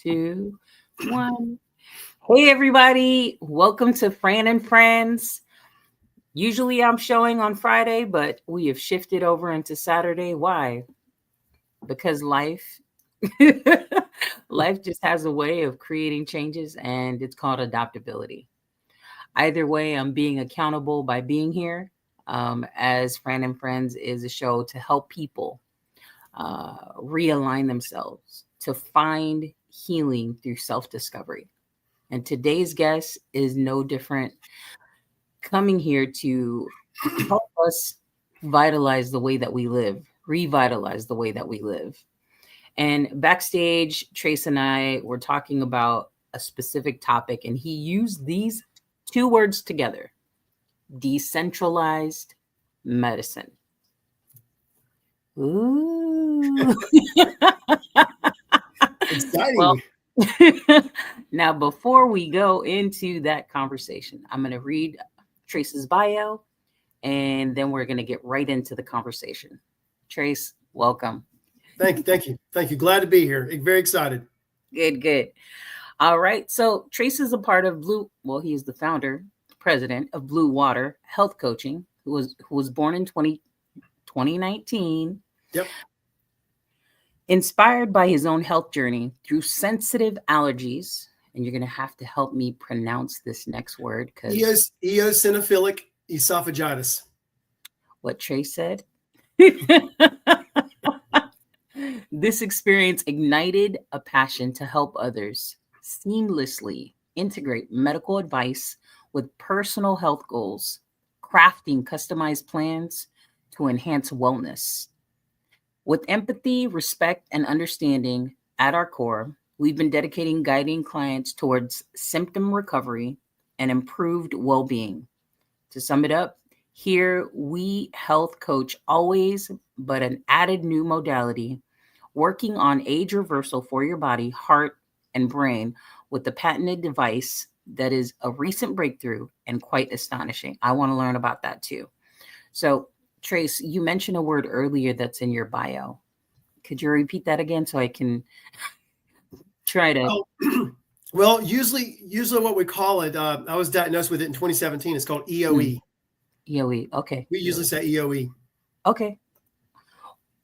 two, one. Hey, everybody. Welcome to Fran and Friends. Usually I'm showing on Friday, but we have shifted over into Saturday. Why? Because life life just has a way of creating changes, and it's called adaptability. Either way, I'm being accountable by being here. As Fran and Friends is a show to help people realign themselves, to find healing through self-discovery. And today's guest is no different, coming here to help us vitalize the way that we live, revitalize the way that we live. And backstage, Trace and I were talking about a specific topic, and he used these two words together: decentralized medicine. Ooh. Exciting. Well, now, before we go into that conversation, I'm going to read Trace's bio, and then we're going to get right into the conversation. Trace, welcome. Thank you. Glad to be here. Very excited. Good. All right. So Trace is a part of he is the founder, president of Blue Water Health Coaching, who was born in 2019. Yep. Inspired by his own health journey through sensitive allergies, and you're going to have to help me pronounce this next word, because Eosinophilic Esophagitis. What Trace said. This experience ignited a passion to help others seamlessly integrate medical advice with personal health goals, crafting customized plans to enhance wellness. With empathy, respect, and understanding at our core, we've been guiding clients towards symptom recovery and improved well-being. To sum it up, here we health coach always, but an added new modality, working on age reversal for your body, heart, and brain with the patented device that is a recent breakthrough and quite astonishing. I want to learn about that too. So, Trace, you mentioned a word earlier that's in your bio. Could you repeat that again so I can try to? Well, usually what we call it, I was diagnosed with it in 2017. It's called EoE. EoE. Okay. We usually say EoE. Okay.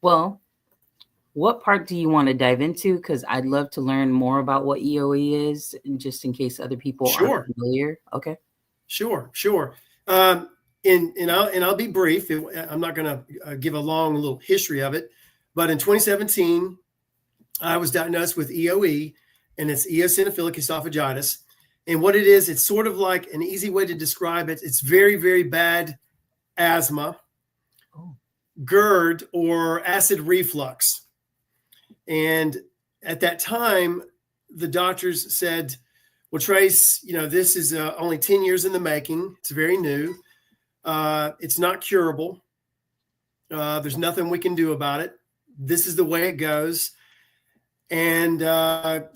Well, what part do you want to dive into? Because I'd love to learn more about what EoE is, just in case other people aren't familiar. Okay. Sure. And I'll be brief. I'm not going to give a long little history of it. But in 2017, I was diagnosed with EoE, and it's eosinophilic esophagitis. And what it is, it's sort of like an easy way to describe it. It's very, very bad asthma, GERD, or acid reflux. And at that time, the doctors said, well, Trace, this is only 10 years in the making. It's very new. It's not curable. There's nothing we can do about it. This is the way it goes. And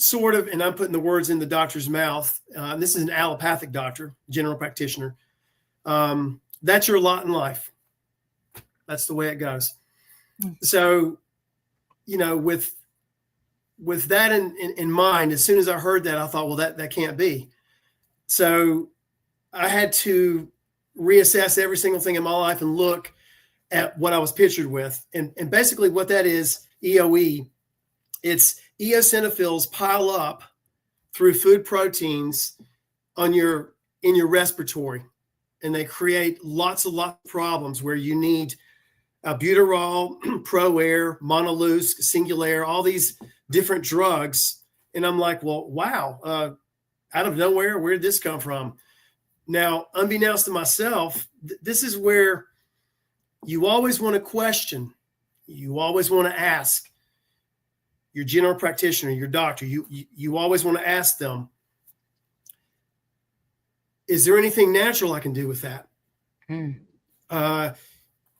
sort of, and I'm putting the words in the doctor's mouth. This is an allopathic doctor, general practitioner. That's your lot in life. That's the way it goes. So, with that in mind, as soon as I heard that, I thought, well, that can't be. So I had to reassess every single thing in my life and look at what I was pictured with. And basically what that is, EoE, it's eosinophils pile up through food proteins in your respiratory. And they create lots of problems where you need albuterol, ProAir, Monoleusk, Singulair, all these different drugs. And I'm like, well, wow, out of nowhere, where did this come from? Now, unbeknownst to myself, this is where you always want to question. You always want to ask your general practitioner, your doctor. You always want to ask them, is there anything natural I can do with that?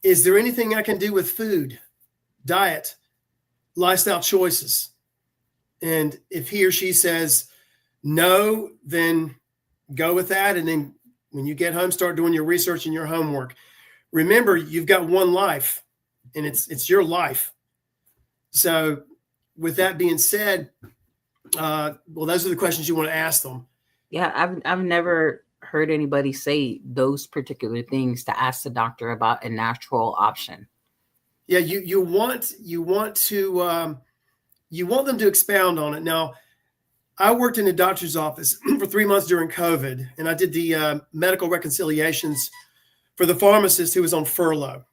Is there anything I can do with food, diet, lifestyle choices? And if he or she says no, then go with that. And then when you get home, start doing your research and your homework. Remember, you've got one life, and it's your life. So with that being said, Well, those are the questions you want to ask them. Yeah, I've never heard anybody say those particular things to ask the doctor about a natural option. Yeah, you want them to expound on it. Now, I worked in a doctor's office for 3 months during COVID, and I did the medical reconciliations for the pharmacist who was on furlough.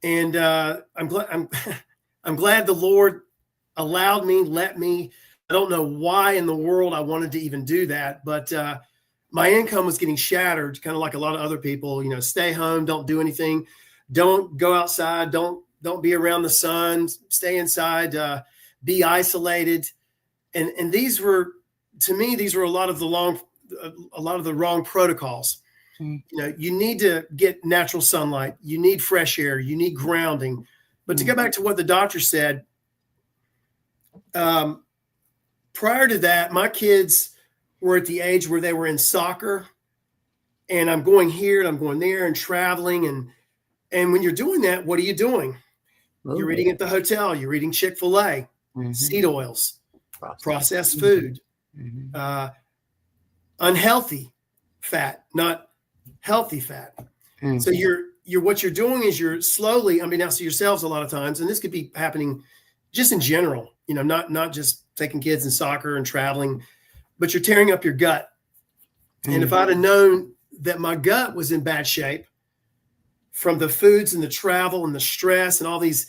And I'm glad the Lord allowed me, let me. I don't know why in the world I wanted to even do that, but my income was getting shattered, kind of like a lot of other people. Stay home, don't do anything, don't go outside, don't be around the sun, stay inside, be isolated. And these were, to me, a lot of the wrong protocols. You need to get natural sunlight, you need fresh air, you need grounding. But to go back to what the doctor said, prior to that, my kids were at the age where they were in soccer, and I'm going here and I'm going there and traveling. And when you're doing that, what are you doing? You're eating at the hotel, you're eating Chick-fil-A, seed oils, processed food, unhealthy fat, not healthy fat. So what you're doing is you're slowly, unbeknownst to yourselves a lot of times, and this could be happening just in general, not just taking kids in soccer and traveling, but you're tearing up your gut. And if I'd have known that my gut was in bad shape from the foods and the travel and the stress and all these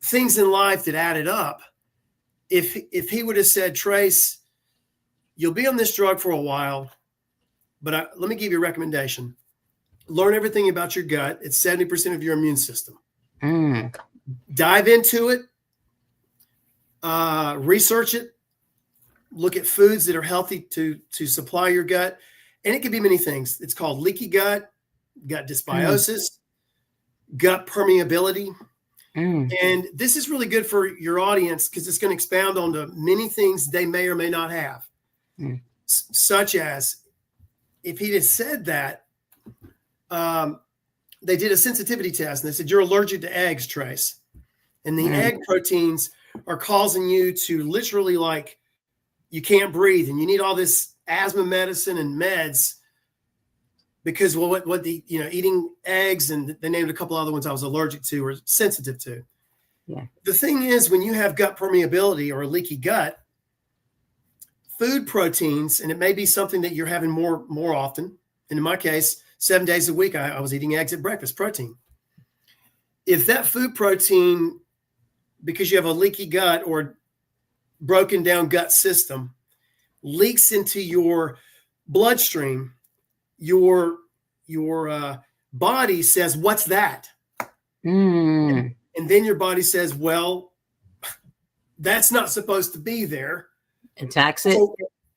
things in life that added up, if he would have said, Trace, you'll be on this drug for a while, but let me give you a recommendation. Learn everything about your gut. It's 70% of your immune system. Dive into it. Research it. Look at foods that are healthy to supply your gut. And it could be many things. It's called leaky gut, gut dysbiosis, gut permeability. And this is really good for your audience because it's going to expound on to many things they may or may not have. Such as, if he'd have said that, they did a sensitivity test and they said, you're allergic to eggs, Trace. And the egg proteins are causing you to literally, like, you can't breathe and you need all this asthma medicine and meds because eating eggs, and they named a couple other ones I was allergic to or sensitive to. The thing is, when you have gut permeability or a leaky gut, food proteins, and it may be something that you're having more often. And in my case, 7 days a week, I was eating eggs at breakfast, protein. If that food protein, because you have a leaky gut or broken down gut system, leaks into your bloodstream, your body says, what's that? And then your body says, well, that's not supposed to be there. Attacks it.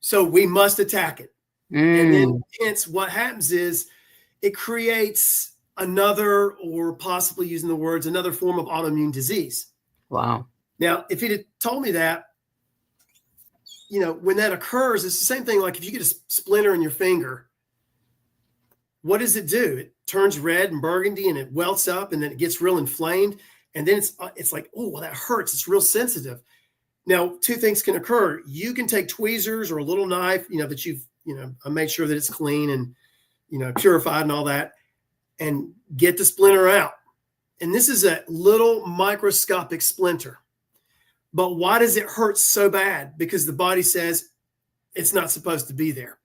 So we must attack it. And then hence what happens is it creates another, or possibly using the words, another form of autoimmune disease. Wow. Now, if he'd have told me that, when that occurs, it's the same thing. Like if you get a splinter in your finger, what does it do? It turns red and burgundy and it welts up and then it gets real inflamed. And then it's like, oh, well, that hurts. It's real sensitive. Now, two things can occur. You can take tweezers or a little knife, that you've, made sure that it's clean and, purified and all that, and get the splinter out. And this is a little microscopic splinter. But why does it hurt so bad? Because the body says it's not supposed to be there.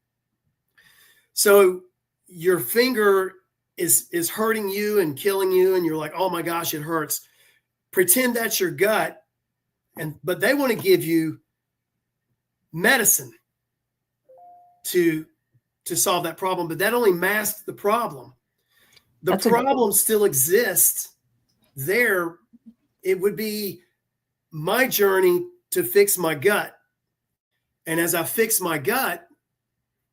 So your finger is hurting you and killing you, and you're like, oh my gosh, it hurts. Pretend that's your gut, but they want to give you medicine to solve that problem, but that only masks the problem. The problem still exists there. It would be my journey to fix my gut. And as I fix my gut,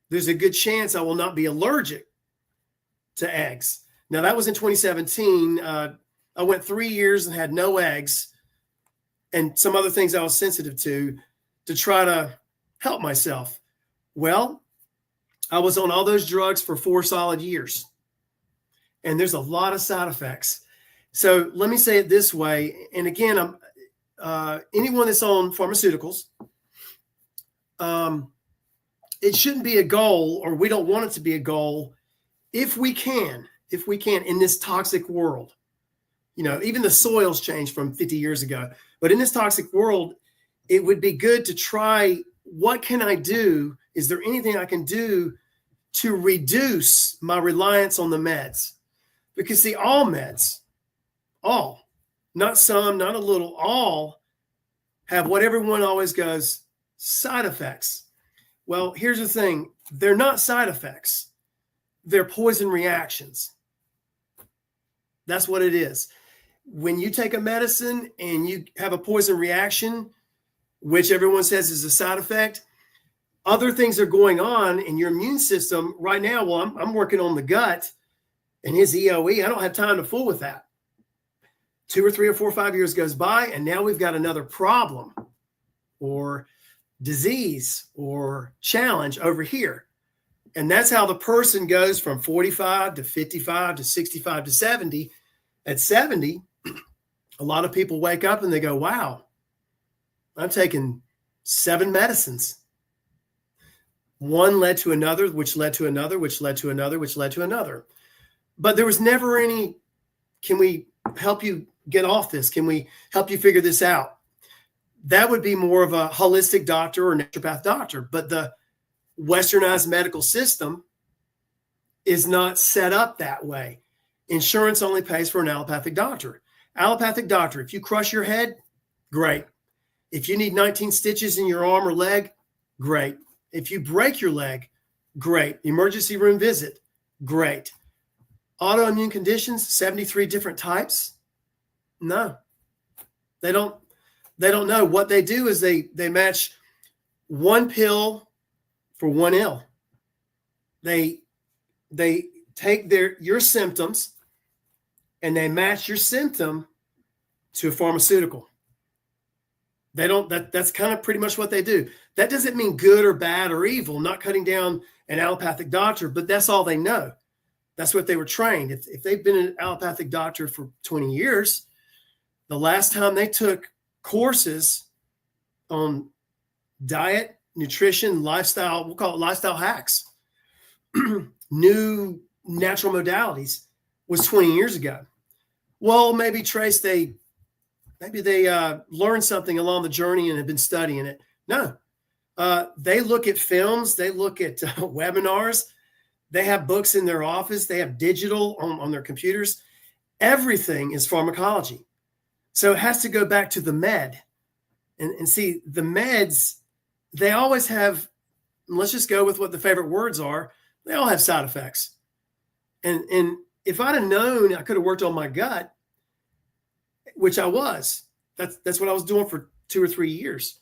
there's a good chance I will not be allergic to eggs. Now, that was in 2017. I went 3 years and had no eggs and some other things I was sensitive to try to help myself. Well, I was on all those drugs for 4 solid years. And there's a lot of side effects. So let me say it this way. And again, anyone that's on pharmaceuticals, it shouldn't be a goal, or we don't want it to be a goal, if we can in this toxic world. Even the soils changed from 50 years ago, but in this toxic world, it would be good to try, what can I do? Is there anything I can do to reduce my reliance on the meds? Because see, all meds, all, not some, not a little, all have what everyone always goes, side effects. Well, here's the thing. They're not side effects. They're poison reactions. That's what it is. When you take a medicine and you have a poison reaction, which everyone says is a side effect, other things are going on in your immune system right now. Well, I'm working on the gut and his EoE. I don't have time to fool with that. 2 or 3 or 4 or 5 years goes by, and now we've got another problem or disease or challenge over here. And that's how the person goes from 45 to 55 to 65 to 70. At 70, a lot of people wake up and they go, wow, I'm taking 7 medicines. One led to another, which led to another, which led to another, which led to another. But there was never any, can we help you get off this? Can we help you figure this out? That would be more of a holistic doctor or naturopath doctor. But the Westernized medical system is not set up that way. Insurance only pays for an allopathic doctor. Allopathic doctor, if you crush your head, great. If you need 19 stitches in your arm or leg, great. If you break your leg, great. Emergency room visit, great. Autoimmune conditions, 73 different types? No. They don't know. What they do is they match one pill for one ill. They take your symptoms and they match your symptom to a pharmaceutical. That's kind of pretty much what they do. That doesn't mean good or bad or evil, not cutting down an allopathic doctor, but that's all they know. That's what they were trained. If they've been an allopathic doctor for 20 years, the last time they took courses on diet, nutrition, lifestyle, we'll call it lifestyle hacks, new natural modalities, was 20 years ago. Well, maybe Trace, they learned something along the journey and have been studying it. No, they look at films, they look at webinars, they have books in their office, they have digital on their computers. Everything is pharmacology. So it has to go back to the med. And see, the meds, they always have, let's just go with what the favorite words are, they all have side effects. And if I'd have known I could have worked on my gut, which I was, that's what I was doing for 2 or 3 years.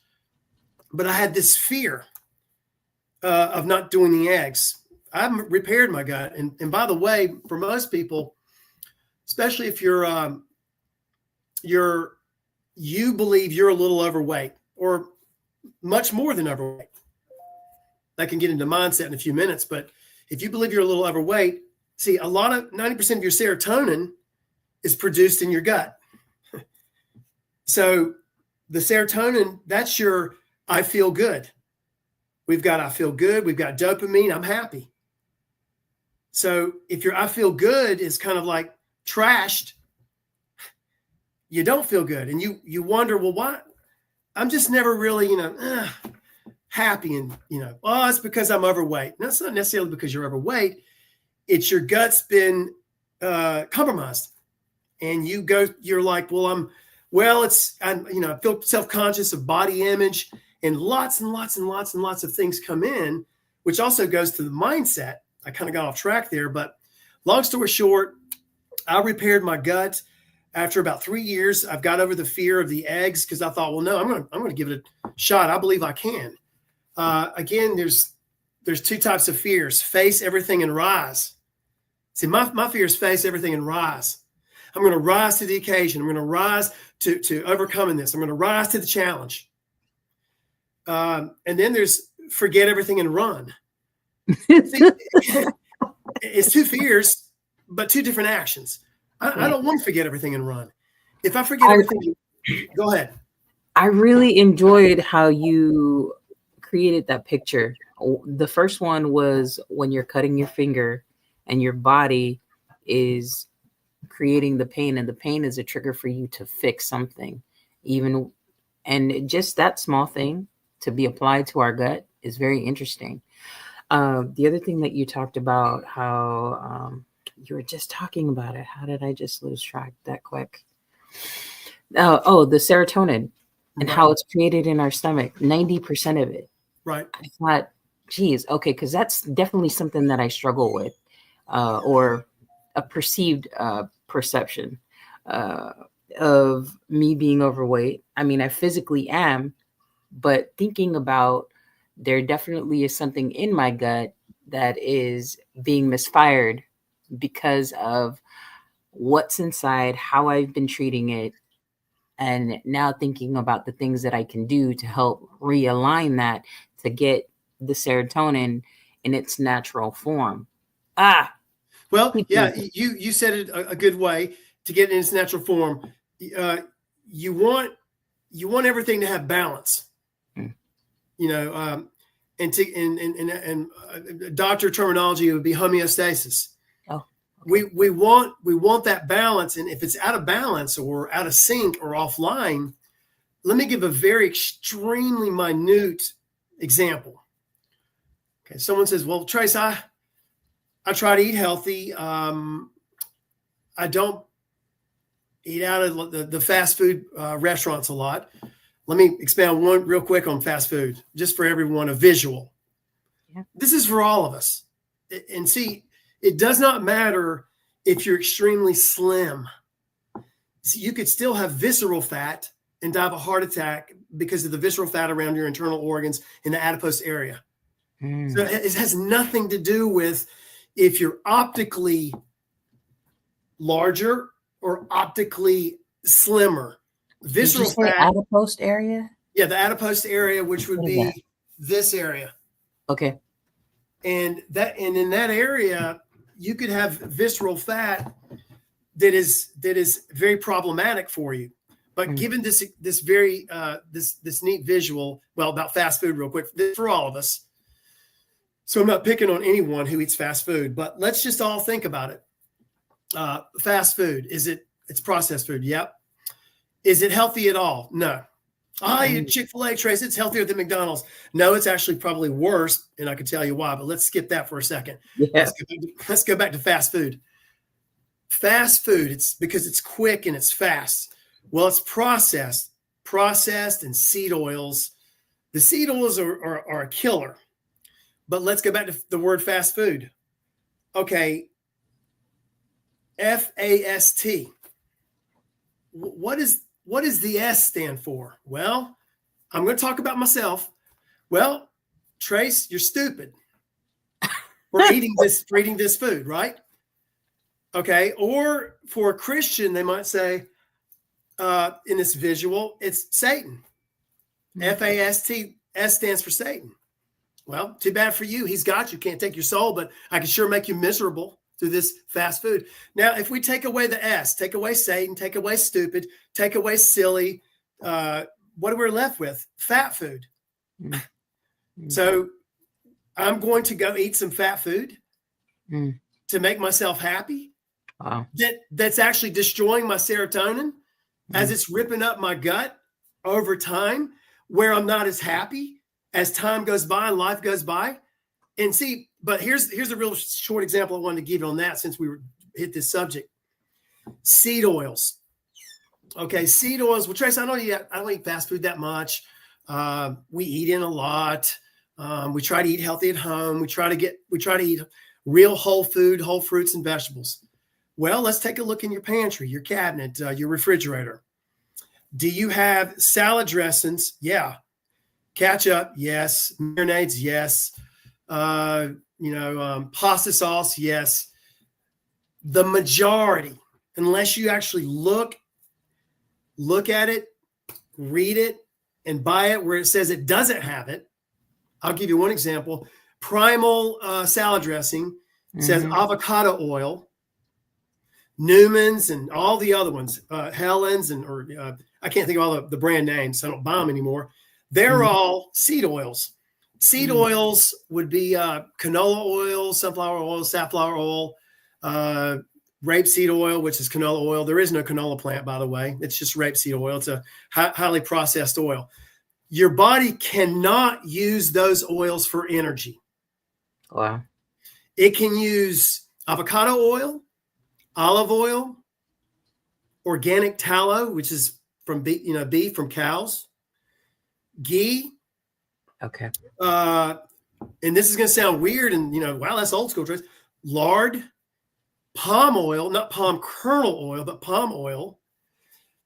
But I had this fear of not doing the eggs. I've repaired my gut. And by the way, for most people, especially if you believe you're a little overweight or much more than overweight. I can get into mindset in a few minutes, but if you believe you're a little overweight, see, 90% of your serotonin is produced in your gut. So the serotonin, that's your, I feel good. We've got, I feel good. We've got dopamine. I'm happy. So if your, I feel good is kind of like trashed, you don't feel good. And you wonder, well, why? I'm just never really, happy. And, oh, it's because I'm overweight. No, it's not necessarily because you're overweight. It's your gut's been compromised. And you're like, well, I feel self-conscious of body image, and lots and lots and lots and lots of things come in, which also goes to the mindset. I kind of got off track there, but long story short, I repaired my gut. After about 3 years, I've got over the fear of the eggs because I thought, well, no, I'm going to give it a shot. I believe I can. Again, there's 2 types of fears: face everything and rise. See, my fear is face everything and rise. I'm going to rise to the occasion. I'm going to rise to overcoming this. I'm going to rise to the challenge. And then there's forget everything and run. See, it's 2 fears, but 2 different actions. I don't want to forget everything and run. If I forget everything, go ahead. I really enjoyed how you created that picture. The first one was when you're cutting your finger and your body is creating the pain, and the pain is a trigger for you to fix something. And just that small thing to be applied to our gut is very interesting. The other thing that you talked about, how you were just talking about it. How did I just lose track that quick? The serotonin and how it's created in our stomach, 90% of it. Right. I thought, geez, okay, because that's definitely something that I struggle with, or a perceived perception of me being overweight. I mean, I physically am, but thinking about there definitely is something in my gut that is being misfired because of what's inside, how I've been treating it, and now thinking about the things that I can do to help realign that to get the serotonin in its natural form. Well, yeah, you said it a good way to get it in its natural form. You want everything to have balance. And doctor terminology, it would be homeostasis. Oh, okay. We want that balance, and if it's out of balance or out of sync or offline, let me give a very extremely minute example. Okay, someone says, "Well, Trace, I try to eat healthy. I don't eat out of the fast food restaurants a lot." Let me expand one real quick on fast food, just for everyone, a visual. Yeah. This is for all of us. And see, it does not matter if you're extremely slim. So you could still have visceral fat and die of a heart attack because of the visceral fat around your internal organs in the adipose area. So it has nothing to do with if you're optically larger or optically slimmer. Visceral fat. Adipose area? Yeah, the adipose area, which would be this area. Okay. And in that area, you could have visceral fat that is very problematic for you. But given this very this neat visual, well, about fast food real quick, for all of us. So I'm not picking on anyone who eats fast food, but let's just all think about it. Fast food, it's processed food? Yep. Is it healthy at all? No. I eat Chick-fil-A, Trace. It's healthier than McDonald's. No, it's actually probably worse, and I can tell you why, but let's skip that for a second. Yeah. Let's go back to fast food. Fast food, it's because it's quick and it's fast. Well, it's processed and seed oils. The seed oils are a killer. But let's go back to the word fast food. Okay. FAST. What does the S stand for? Well, I'm going to talk about myself. Well, Trace, you're stupid for eating this food, right? Okay. Or for a Christian, they might say, in this visual, it's Satan. FAST, S stands for Satan. Well, too bad for you. He's got you. Can't take your soul, but I can sure make you miserable through this fast food. Now, if we take away the S, take away Satan, take away stupid, take away silly, what are we left with? Fat food. So I'm going to go eat some fat food to make myself happy. Wow. That's actually destroying my serotonin as it's ripping up my gut over time, where I'm not as happy as time goes by and life goes by. And see, but here's a real short example I wanted to give you on that, since we hit this subject. Seed oils. Okay, seed oils. Well, Trace, I don't eat fast food that much. We eat in a lot. We try to eat healthy at home. We try to eat real whole food, whole fruits and vegetables. Well, let's take a look in your pantry, your cabinet, your refrigerator. Do you have salad dressings? Yeah. Ketchup? Yes. Marinades? Yes. Pasta sauce? Yes. The majority, unless you actually look at it, read it, and buy it where it says it doesn't have it. I'll give you one example. Primal salad dressing says avocado oil. Newman's and all the other ones, Helen's I can't think of all the brand names, so I don't buy them anymore. They're all seed oils. Seed oils would be canola oil, sunflower oil, safflower oil, rapeseed oil, which is canola oil. There is no canola plant, by the way. It's just rapeseed oil. It's a highly processed oil. Your body cannot use those oils for energy. Wow. It can use avocado oil, olive oil, organic tallow, which is from beef from cows, ghee. Okay. And this is going to sound weird, and wow, that's old school. Lard, palm oil, not palm kernel oil, but palm oil.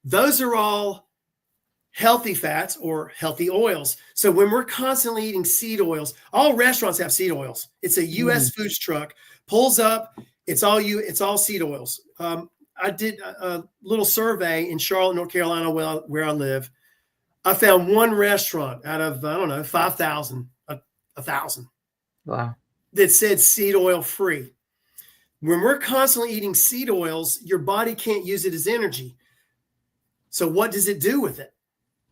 Those are all healthy fats or healthy oils. So when we're constantly eating seed oils, all restaurants have seed oils. It's a U.S. foods truck, pulls up, it's all seed oils. I did a little survey in Charlotte, North Carolina, where I live. I found one restaurant out of, 5,000, 1,000. Wow. That said seed oil free. When we're constantly eating seed oils, your body can't use it as energy. So what does it do with it?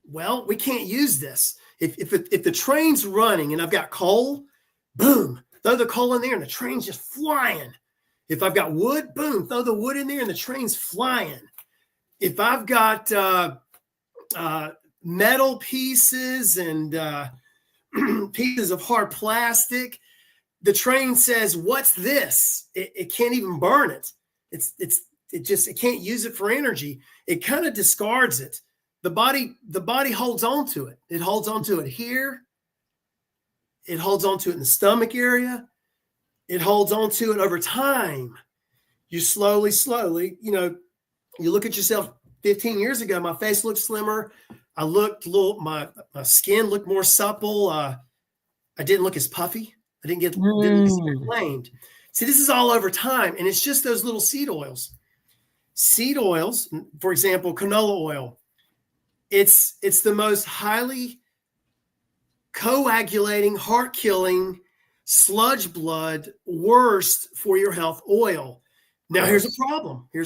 Well, we can't use this. If the train's running and I've got coal, boom, throw the coal in there and the train's just flying. If I've got wood, boom, throw the wood in there and the train's flying. If I've got metal pieces and pieces of hard plastic, the train says, "What's this?" It can't even burn it. It can't use it for energy. It kind of discards it. The body holds on to it. It holds on to it here. It holds on to it in the stomach area. It holds on to it over time. You slowly, you look at yourself 15 years ago, my face looked slimmer. I looked my skin looked more supple. I didn't look as puffy. I didn't look as inflamed. See, this is all over time, and it's just those little seed oils. Seed oils, for example, canola oil. It's the most highly coagulating, heart-killing, sludge blood, worst for your health oil. Now, here's a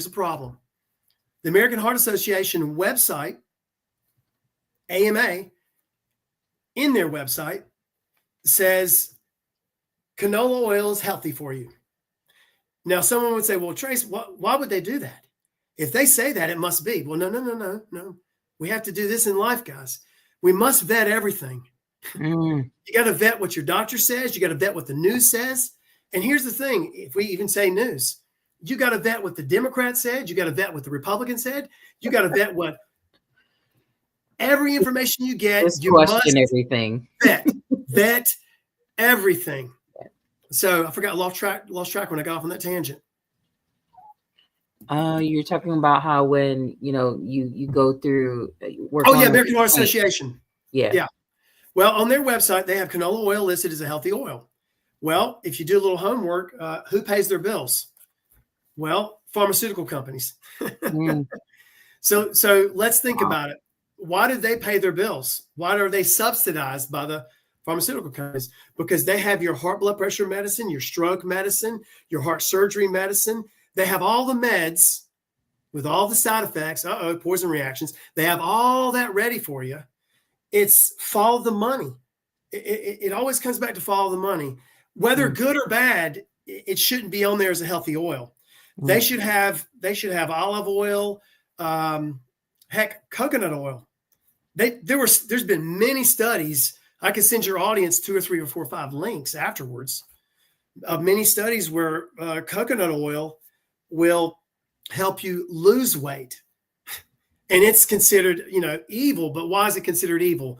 problem. The American Heart Association website, AMA, in their website, says canola oil is healthy for you. Now, someone would say, well, Trace, why would they do that? If they say that, it must be. Well, no. We have to do this in life, guys. We must vet everything. You got to vet what your doctor says. You got to vet what the news says. And here's the thing. If we even say news, you got to vet what the Democrat said. You got to vet what the Republican said. You got to vet what every information you get. Just you question must everything. Vet everything. So I forgot, lost track when I got off on that tangent. You're talking about how when you go through American Heart Association. Yeah. Well, on their website, they have canola oil listed as a healthy oil. Well, if you do a little homework, who pays their bills? Well, pharmaceutical companies. So let's think about it. Why do they pay their bills? Why are they subsidized by the pharmaceutical companies? Because they have your heart blood pressure medicine, your stroke medicine, your heart surgery medicine. They have all the meds with all the side effects, poison reactions. They have all that ready for you. It's follow the money. It always comes back to follow the money. Whether good or bad, it shouldn't be on there as a healthy oil. They should have olive oil, coconut oil. There's been many studies. I can send your audience 2 or 3 or 4 or 5 links afterwards of many studies where coconut oil will help you lose weight. And it's considered, evil. But why is it considered evil?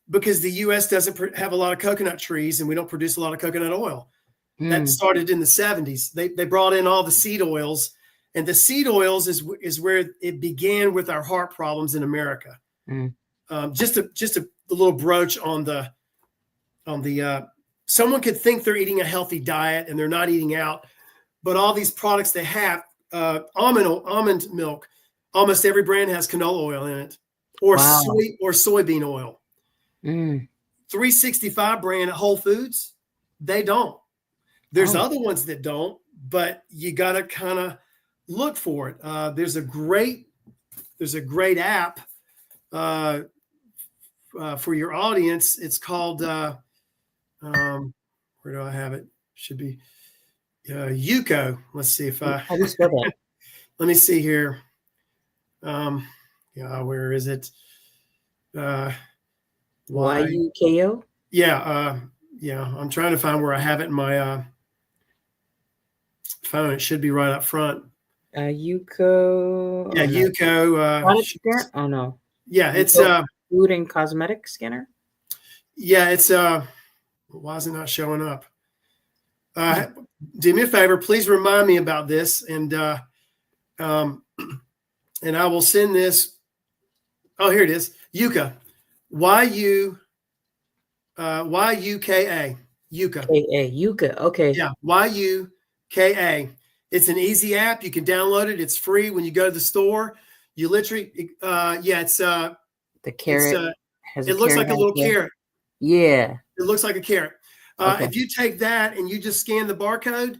Because the U.S. doesn't have a lot of coconut trees, and we don't produce a lot of coconut oil. That started in the 70s. They brought in all the seed oils, and the seed oils is where it began with our heart problems in America. Just a little broach on the someone could think they're eating a healthy diet and they're not eating out, but all these products they have, almond milk, almost every brand has canola oil in it, or soybean oil. 365 brand at Whole Foods, they don't. There's other ones that don't, but you got to kind of look for it. There's a great app for your audience. It's called Where do I have it? Should be Yuko. Let's see if I. How do you spell that? Let me see here. Where is it? YUKO? Yeah, I'm trying to find where I have it in my phone. It should be right up front. Yuko. Yeah, Yuko. Oh no. Yeah, it's food and cosmetic scanner. Yeah, it's why is it not showing up? Do me a favor, please remind me about this, and I will send this. Oh, here it is. Yuka. YUKA. Yuka. Yuka. Okay. Yeah, YUKA. It's an easy app. You can download it. It's free. When you go to the store, you literally, it's the carrot. It looks like a little carrot. Yeah. It looks like a carrot. Okay. If you take that and you just scan the barcode,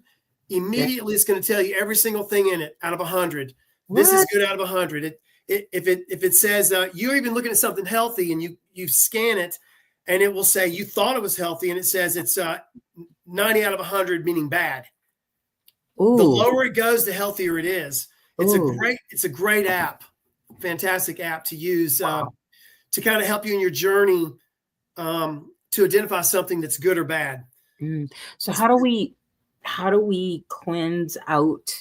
immediately it's going to tell you every single thing in it out of 100. This is good out of 100. If it says you're even looking at something healthy and you scan it, and it will say you thought it was healthy, and it says it's 90 out of 100, meaning bad. Ooh. The lower it goes, the healthier it is. It's a great app, fantastic app to use to kind of help you in your journey to identify something that's good or bad. So how do we cleanse out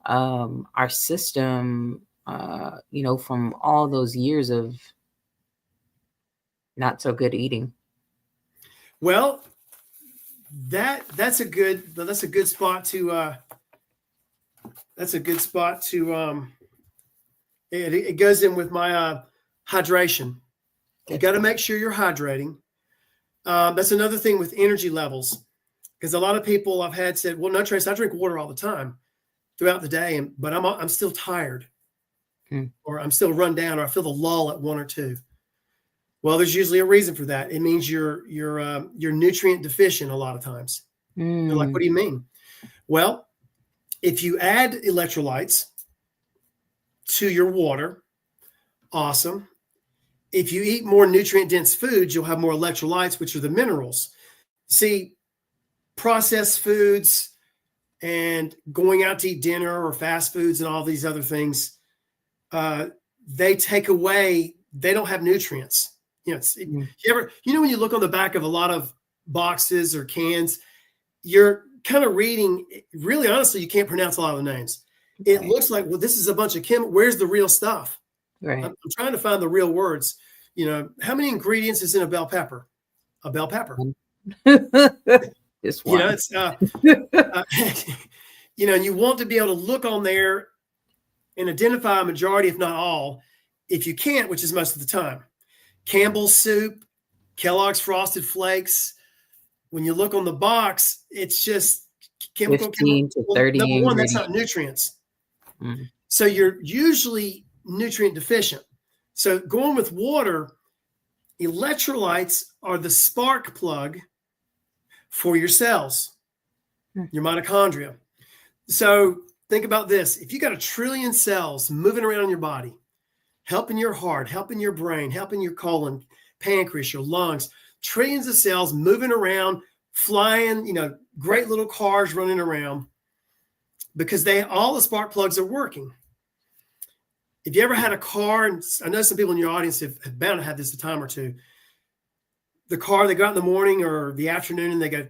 our system, from all those years of not so good eating? Well, that's a good spot to it goes in with my hydration. You got to make sure you're hydrating. That's another thing with energy levels, because a lot of people I've had said, well, no, Trace, I drink water all the time throughout the day, but I'm still tired, or I'm still run down, or I feel the lull at 1 or 2. Well, there's usually a reason for that. It means you're nutrient deficient a lot of times. They're like, what do you mean? Well, if you add electrolytes to your water, awesome. If you eat more nutrient-dense foods, you'll have more electrolytes, which are the minerals. See, processed foods and going out to eat dinner or fast foods and all these other things, they take away, they don't have nutrients. When you look on the back of a lot of boxes or cans, you're kind of reading, really honestly, you can't pronounce a lot of the names. It looks like, well, this is a bunch of chemicals. Where's the real stuff? Right. I'm trying to find the real words. How many ingredients is in a bell pepper? A bell pepper. This one. It's and you want to be able to look on there and identify a majority, if not all. If you can't, which is most of the time, Campbell's soup, Kellogg's Frosted Flakes. When you look on the box, it's just chemical. 15 to 30. Number one, that's not nutrients. Mm-hmm. So you're usually nutrient deficient. So going with water, electrolytes are the spark plug for your cells, your mitochondria. So think about this. If you got 1 trillion cells moving around in your body, helping your heart, helping your brain, helping your colon, pancreas, your lungs, trillions of cells moving around, flying, great little cars running around, because all the spark plugs are working. If you ever had a car, and I know some people in your audience have bound to have this a time or two, the car, they go out in the morning or the afternoon and they go,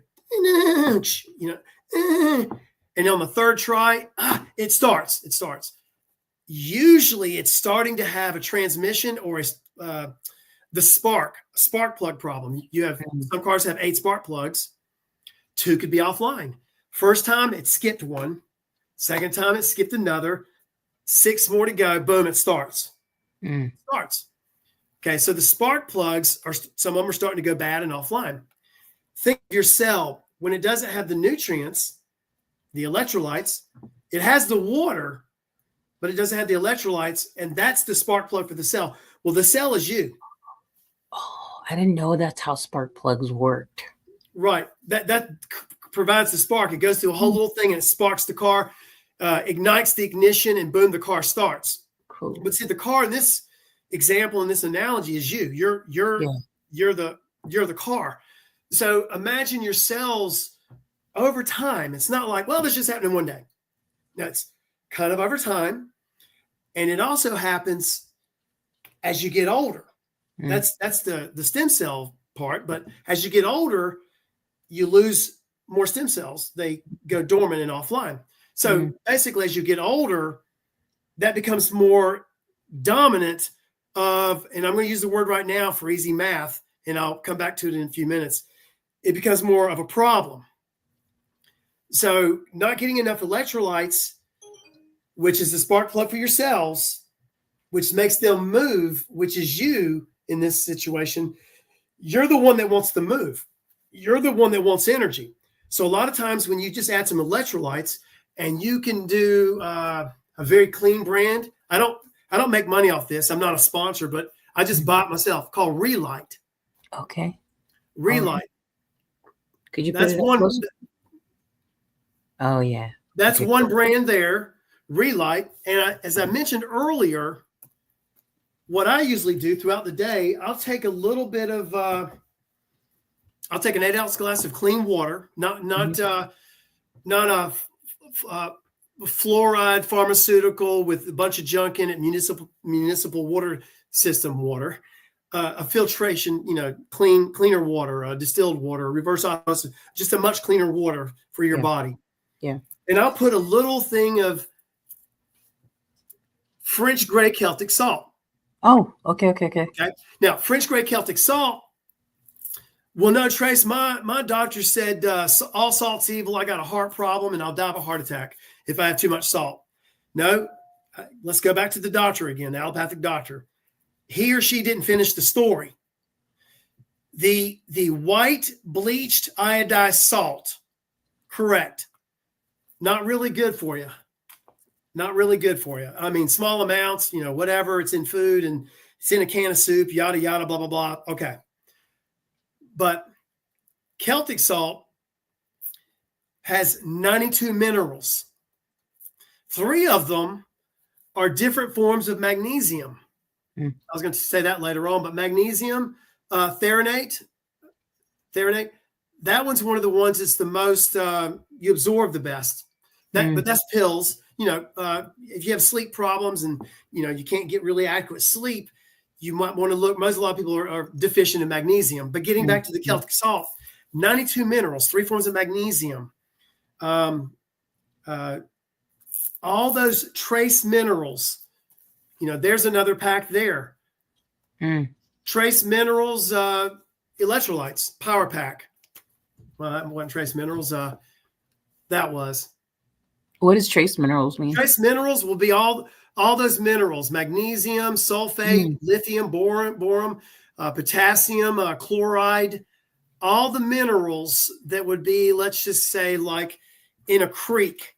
and on the third try, it starts. Usually it's starting to have a transmission or the spark plug problem. You have some cars have 8 spark plugs, 2 could be offline. First time it skipped one, second time it skipped another, 6 more to go. Boom, it starts. Starts. Okay, so the spark plugs some of them are starting to go bad and offline. Think of your cell when it doesn't have the nutrients, the electrolytes. It has the water, but it doesn't have the electrolytes, and that's the spark plug for the cell. Well, the cell is you. Oh, I didn't know that's how spark plugs worked. Right. That provides the spark. It goes through a whole little thing and it sparks the car, ignites the ignition, and boom, the car starts. Cool. But see, the car in this example, in this analogy, is you. You're the car. So imagine your cells over time. It's not like, well, this just happened in one day. No, it's kind of over time. And it also happens as you get older. That's the stem cell part. But as you get older, you lose more stem cells. They go dormant and offline. So basically, as you get older, that becomes more dominant of, and I'm going to use the word right now for easy math, and I'll come back to it in a few minutes. It becomes more of a problem. So not getting enough electrolytes, which is the spark plug for your cells, which makes them move, which is you in this situation, you're the one that wants to move. You're the one that wants energy. So a lot of times when you just add some electrolytes and you can do a very clean brand, I don't make money off this. I'm not a sponsor, but I just bought it myself, called Relight. Okay. Relight. Could you put That's it one. closer? Oh yeah. That's one brand there, Relight. And as I mentioned earlier, what I usually do throughout the day, I'll take a little bit of, I'll take an 8-ounce glass of clean water, not a fluoride pharmaceutical with a bunch of junk in it, municipal water system water, a filtration, cleaner water, distilled water, reverse osmosis, just a much cleaner water for your body. Yeah. And I'll put a little thing of French gray Celtic salt. Oh, okay. Now, French gray Celtic salt. Well, no, Trace, my doctor said all salt's evil. I got a heart problem and I'll die of a heart attack if I have too much salt. No, let's go back to the doctor again, the allopathic doctor. He or she didn't finish the story. The white bleached iodized salt, correct. Not really good for you. Not really good for you. I mean, small amounts, whatever. It's in food and it's in a can of soup, yada, yada, blah, blah, blah. Okay. But Celtic salt has 92 minerals. 3 of them are different forms of magnesium. I was going to say that later on, but magnesium, threonate, that one's one of the ones that's the most, you absorb the best. But that's pills. If you have sleep problems and, you can't get really adequate sleep, you might want to look. A lot of people are deficient in magnesium. But getting back to the Celtic salt, 92 minerals, 3 forms of magnesium, all those trace minerals. There's another pack there. Trace minerals, electrolytes, power pack. Well, that wasn't trace minerals. That was. What does trace minerals mean? Trace minerals will be all those minerals: magnesium, sulfate, lithium, boron, potassium, chloride, all the minerals that would be, let's just say, like in a creek,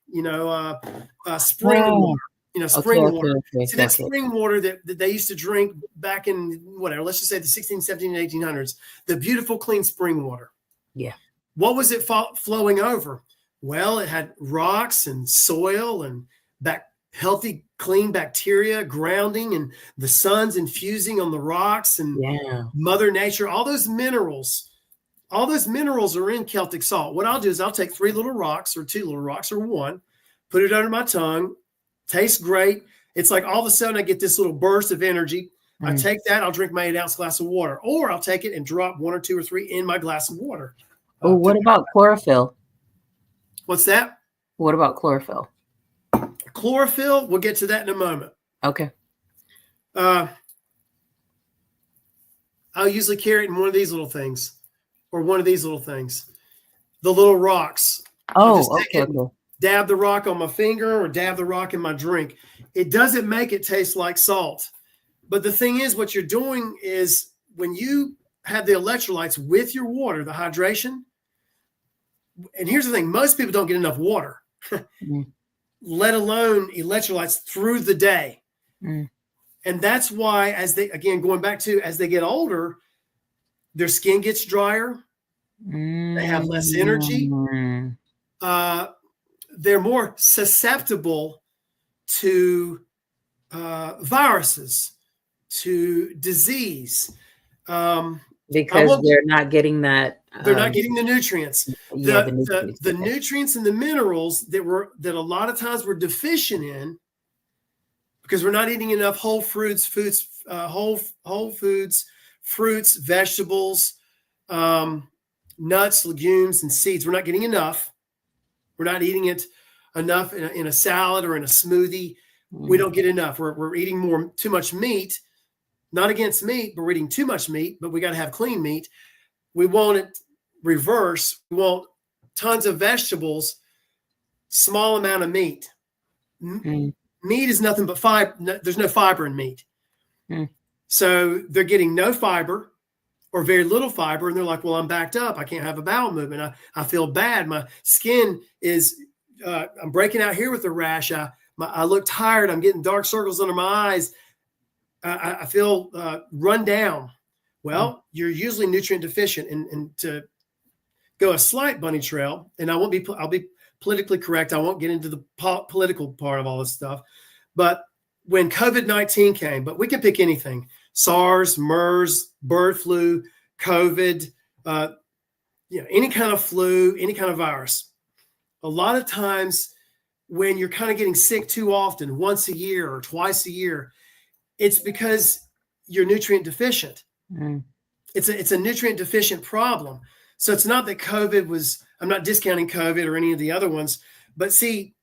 spring water, spring water. Okay, See, that spring water that they used to drink back in whatever, let's just say the 16, 17, and 1800s, the beautiful, clean spring water. Yeah. What was it flowing over? Well, it had rocks and soil and healthy, clean bacteria grounding, and the sun's infusing on the rocks and Mother Nature. All those minerals are in Celtic salt. What I'll do is I'll take 3 little rocks or 2 little rocks or 1, put it under my tongue. Tastes great. It's like all of a sudden I get this little burst of energy. I take that. I'll drink my 8-ounce glass of water, or I'll take it and drop 1 or 2 or 3 in my glass of water. Oh, what about chlorophyll? What's that? What about chlorophyll? Chlorophyll, we'll get to that in a moment. Okay. I'll usually carry it in one of these little things or one of these little things. The little rocks. Oh, okay. Dab the rock on my finger or dab the rock in my drink. It doesn't make it taste like salt. But the thing is, what you're doing is when you have the electrolytes with your water, the hydration, and here's the thing, most people don't get enough water, let alone electrolytes through the day. And that's why, as they get older, their skin gets drier. They have less energy. They're more susceptible to viruses, to disease. Because they're not getting that They're not getting the nutrients. Yeah, the The nutrients. the nutrients and the minerals that a lot of times we're deficient in because we're not eating enough whole foods, whole foods, fruits, vegetables, nuts, legumes, and seeds. We're not getting enough. We're not eating it enough in a salad or in a smoothie. We don't get enough. We're eating too much meat. Not against meat, but we're eating too much meat. But we got to have clean meat. We want it reverse. We want tons of vegetables, small amount of meat. Meat is nothing but fiber. There's no fiber in meat. So they're getting no fiber or very little fiber. And they're like, well, I'm backed up. I can't have a bowel movement. I feel bad. My skin is, I'm breaking out here with a rash. I look tired. I'm getting dark circles under my eyes. I feel run down. Well, you're usually nutrient deficient. And to go a slight bunny trail, and I'll be politically correct. I won't get into the political part of all this stuff. But when COVID-19 came, but we can pick anything: SARS, MERS, bird flu, COVID, any kind of flu, any kind of virus. A lot of times when you're kind of getting sick too often, once a year or twice a year, it's because you're nutrient deficient. It's a nutrient deficient problem. So it's not that COVID was, I'm not discounting COVID or any of the other ones, but see,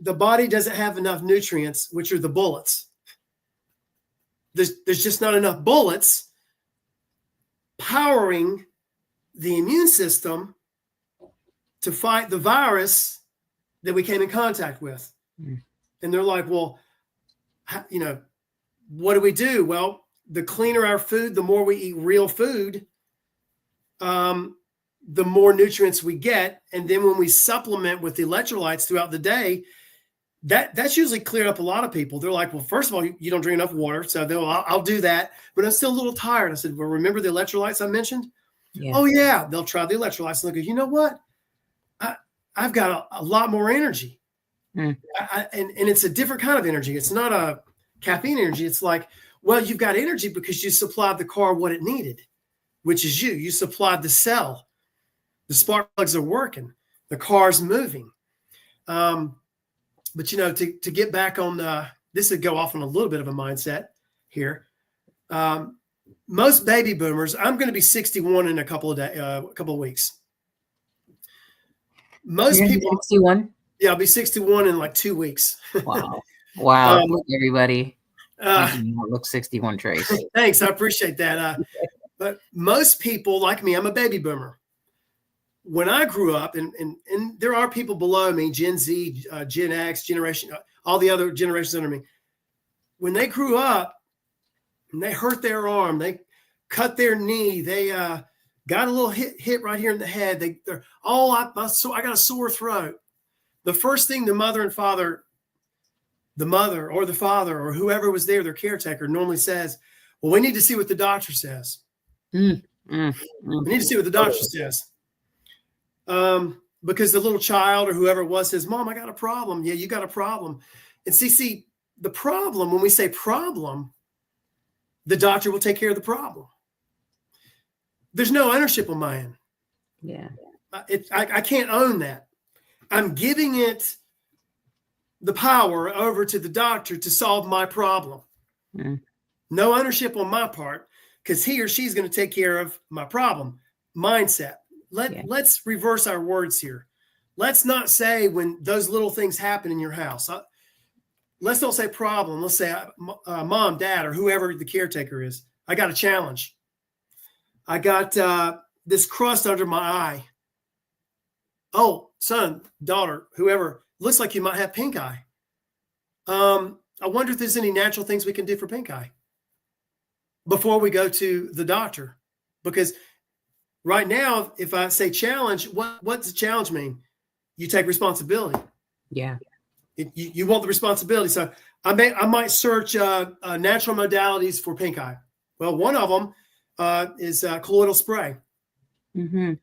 the body doesn't have enough nutrients, which are the bullets. There's just not enough bullets powering the immune system to fight the virus that we came in contact with. And they're like, well, what do we do? Well, the cleaner our food, the more we eat real food, the more nutrients we get. And then when we supplement with electrolytes throughout the day, that's usually cleared up a lot of people. They're like, well, first of all, you don't drink enough water. So I'll do that, but I'm still a little tired. I said, well, remember the electrolytes I mentioned? Yeah. Oh yeah. They'll try the electrolytes and they'll go, you know what? I've got a lot more energy. And it's a different kind of energy. It's not a caffeine energy. It's like, well, you've got energy because you supplied the car what it needed, which is you. You supplied the cell. The spark plugs are working. The car's moving. But, to get back on this would go off on a little bit of a mindset here. Most baby boomers, I'm going to be 61 in a couple of weeks. Most people, 61? Yeah, I'll be 61 in like 2 weeks. Wow. Look, everybody. Look 61, Trace. Thanks. I appreciate that. But most people like me, I'm a baby boomer. When I grew up, and there are people below me, Gen Z, Gen X, generation, all the other generations under me, when they grew up and they hurt their arm, they cut their knee, they got a little hit right here in the head. They're I got a sore throat. The first thing the mother or the father or whoever was there, their caretaker, normally says, well, we need to see what the doctor says. We need to see what the doctor says. Because the little child or whoever it was says, Mom, I got a problem. Yeah, you got a problem. And see, the problem, when we say problem, the doctor will take care of the problem. There's no ownership on my end. Yeah. I can't own that. I'm giving it the power over to the doctor to solve my problem. No ownership on my part, because he or she's going to take care of my problem. Mindset. Let's reverse our words here. Let's not say when those little things happen in your house. Let's don't say problem. Let's say Mom, Dad, or whoever the caretaker is. I got a challenge. I got this crust under my eye. Oh, son, daughter, whoever, looks like you might have pink eye. I wonder if there's any natural things we can do for pink eye before we go to the doctor. Because right now, if I say challenge, what does challenge mean? You take responsibility. Yeah. You want the responsibility. So I might search natural modalities for pink eye. Well, one of them is colloidal spray. The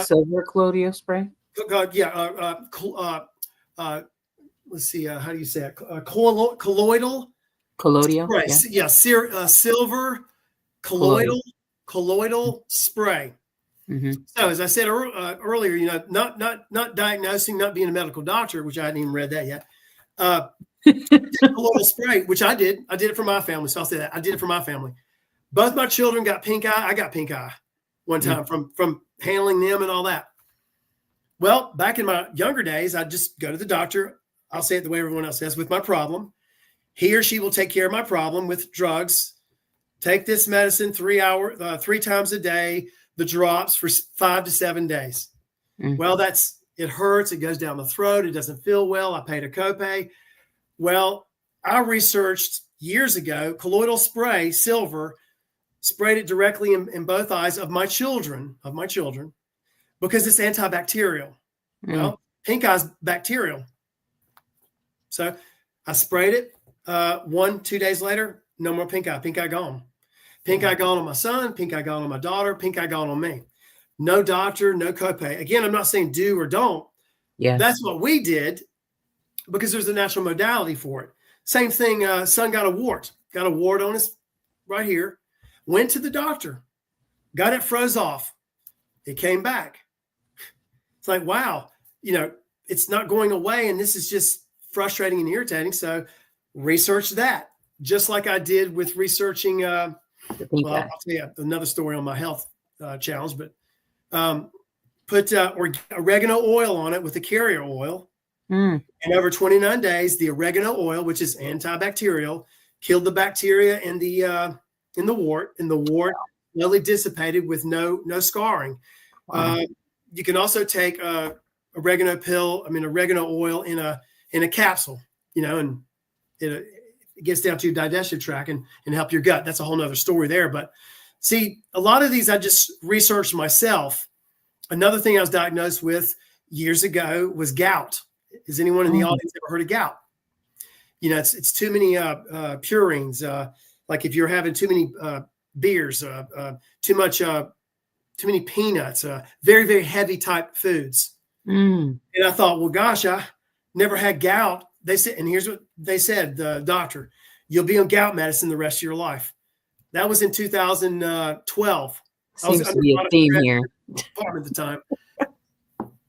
silver colloidal spray? Let's see. How do you say it? Colloidal spray. Yeah. Silver colloidal spray. So as I said earlier, you know, not diagnosing, not being a medical doctor, which I hadn't even read that yet. Colloidal spray, which I did. I did it for my family. So I'll say that I did it for my family. Both my children got pink eye. I got pink eye one time from handling them and all that. Well, back in my younger days, I'd just go to the doctor. I'll say it the way everyone else says, with my problem. He or she will take care of my problem with drugs. Take this medicine 3 times a day, the drops for 5 to 7 days. Well, it hurts. It goes down the throat. It doesn't feel well. I paid a copay. Well, I researched years ago, colloidal spray, silver, sprayed it directly in both eyes of my children, because it's antibacterial. Well, pink eye's bacterial. So I sprayed it. 1-2 days later, no more pink eye. Pink eye gone. Pink eye gone on my son. Pink eye gone on my daughter. Pink eye gone on me. No doctor, no copay. Again, I'm not saying do or don't. Yes. That's what we did because there's a natural modality for it. Same thing. Son got a wart on his right here. Went to the doctor, got it froze off. It came back. It's like, wow, you know, it's not going away. And this is just frustrating and irritating. So research that, just like I did with researching. I'll tell you another story on my health challenge, but put oregano oil on it with the carrier oil. And over 29 days, the oregano oil, which is antibacterial, killed the bacteria in the wart, and the wart slowly dissipated with no scarring. Wow. You can also take oregano oil in a capsule, you know, and it gets down to your digestive tract and help your gut. That's a whole nother story there. But see, a lot of these I just researched myself. Another thing I was diagnosed with years ago was gout. Has anyone in the audience ever heard of gout? You know, it's too many purines. Like if you're having too many beers, too many peanuts, very, very heavy type foods. And I thought, well, gosh, I never had gout. They said, and here's what they said, the doctor, you'll be on gout medicine the rest of your life. That was in 2012. Seems to be a theme here. At the time.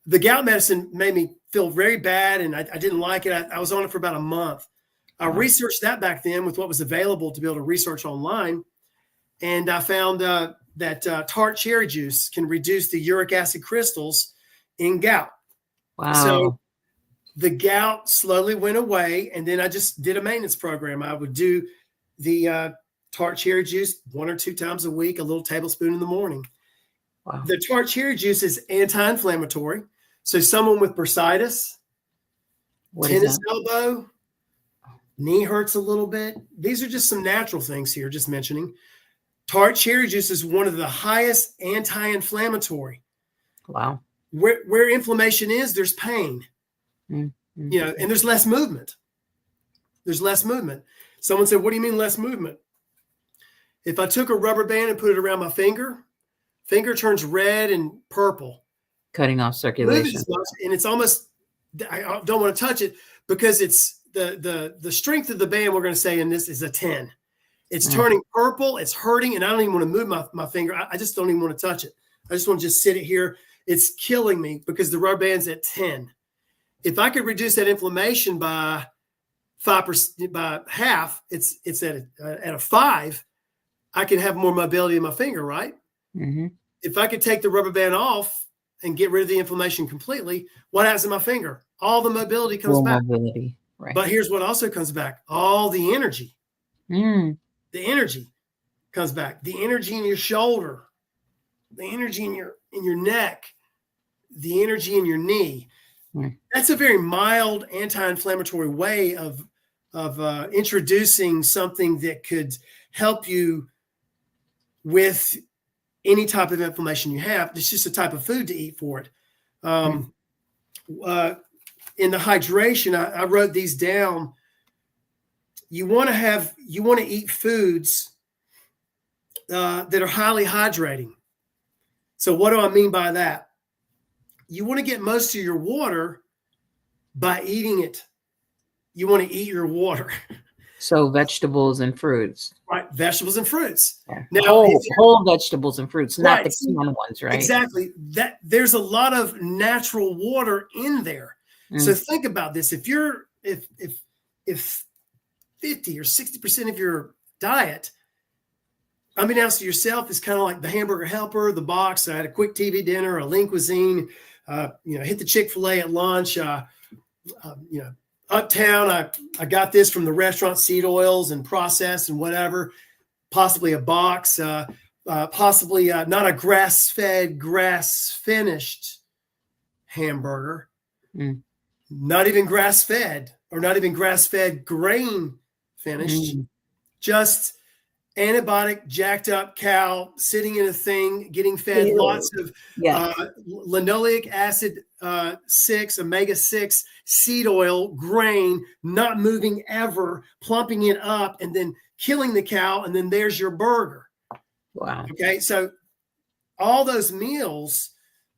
The gout medicine made me feel very bad, and I didn't like it. I was on it for about a month. I researched that back then with what was available to be able to research online. And I found that tart cherry juice can reduce the uric acid crystals in gout. Wow. So the gout slowly went away. And then I just did a maintenance program. I would do the tart cherry juice 1 or 2 times a week, a little tablespoon in the morning. Wow. The tart cherry juice is anti-inflammatory. So someone with bursitis, tennis elbow, knee hurts a little bit. These are just some natural things here, just mentioning. Tart cherry juice is one of the highest anti-inflammatory. Wow. Where inflammation is, there's pain. You know, and there's less movement. Someone said, what do you mean less movement? If I took a rubber band and put it around my finger turns red and purple. Cutting off circulation. And it's almost, I don't want to touch it because it's the strength of the band we're going to say in this is a 10. It's turning purple. It's hurting. And I don't even want to move my finger. I just don't even want to touch it. I just want to just sit it here. It's killing me because the rubber band's at 10. If I could reduce that inflammation by 5%, by half, it's at a 5, I can have more mobility in my finger, right? If I could take the rubber band off and get rid of the inflammation completely, what happens in my finger? All the mobility comes back. Right. But here's what also comes back. All the energy. The energy comes back. The energy in your shoulder, the energy in your neck, the energy in your knee. That's a very mild anti-inflammatory way of introducing something that could help you with any type of inflammation you have. It's just a type of food to eat for it. In the hydration, I wrote these down. You want to eat foods that are highly hydrating. So what do I mean by that? You want to get most of your water by eating it. You want to eat your water. So vegetables and fruits. right? Vegetables and fruits. Yeah. Now, Whole vegetables and fruits, not right, the canned ones, right? exactly. That there's a lot of natural water in there. So think about this. If 50 or 60% of your diet, unbeknownst to yourself, is kind of like the Hamburger Helper, the box. I had a quick TV dinner, a lean cuisine, hit the Chick-fil-A at lunch. Uptown, I got this from the restaurant, seed oils and processed and whatever, possibly a box, possibly not a grass-fed, grass-finished hamburger, not even grass-fed or not even grass-fed grain finished, just antibiotic jacked up cow sitting in a thing, getting fed lots of linoleic acid 6, omega-6, seed oil, grain, not moving ever, plumping it up, and then killing the cow, and then there's your burger. Wow. Okay, so all those meals,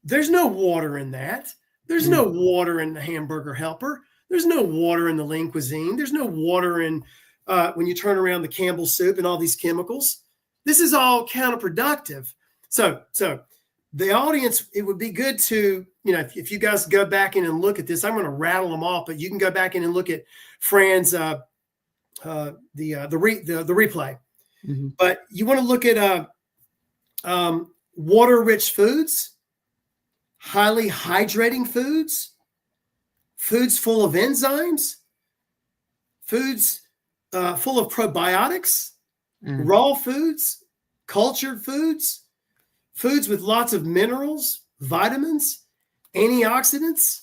there's no water in that. There's no water in the Hamburger Helper. There's no water in the lean cuisine. There's no water in when you turn around the Campbell's soup and all these chemicals. This is all counterproductive. So the audience, it would be good to, if you guys go back in and look at this, I'm going to rattle them off, but you can go back in and look at Fran's the replay. But you want to look at water-rich foods, highly hydrating foods, foods full of enzymes, foods full of probiotics, raw foods, cultured foods, foods with lots of minerals, vitamins, antioxidants,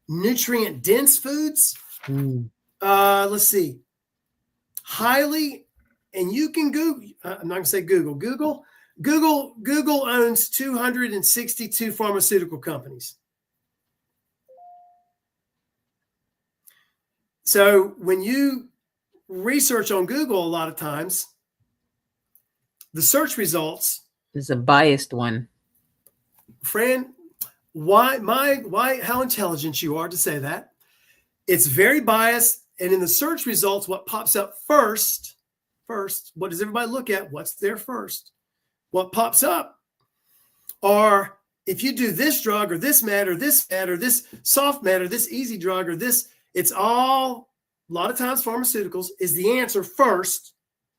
nutrient-dense foods. Let's see. Highly, and you can Google, I'm not going to say Google. Google owns 262 pharmaceutical companies. So when you research on Google, a lot of times, the search results is a biased one. Fran, how intelligent you are to say that. It's very biased. And in the search results, what pops up first, what does everybody look at? What's there first? What pops up are, if you do this drug or this med or this soft med or this easy drug or this, it's all, a lot of times pharmaceuticals is the answer first,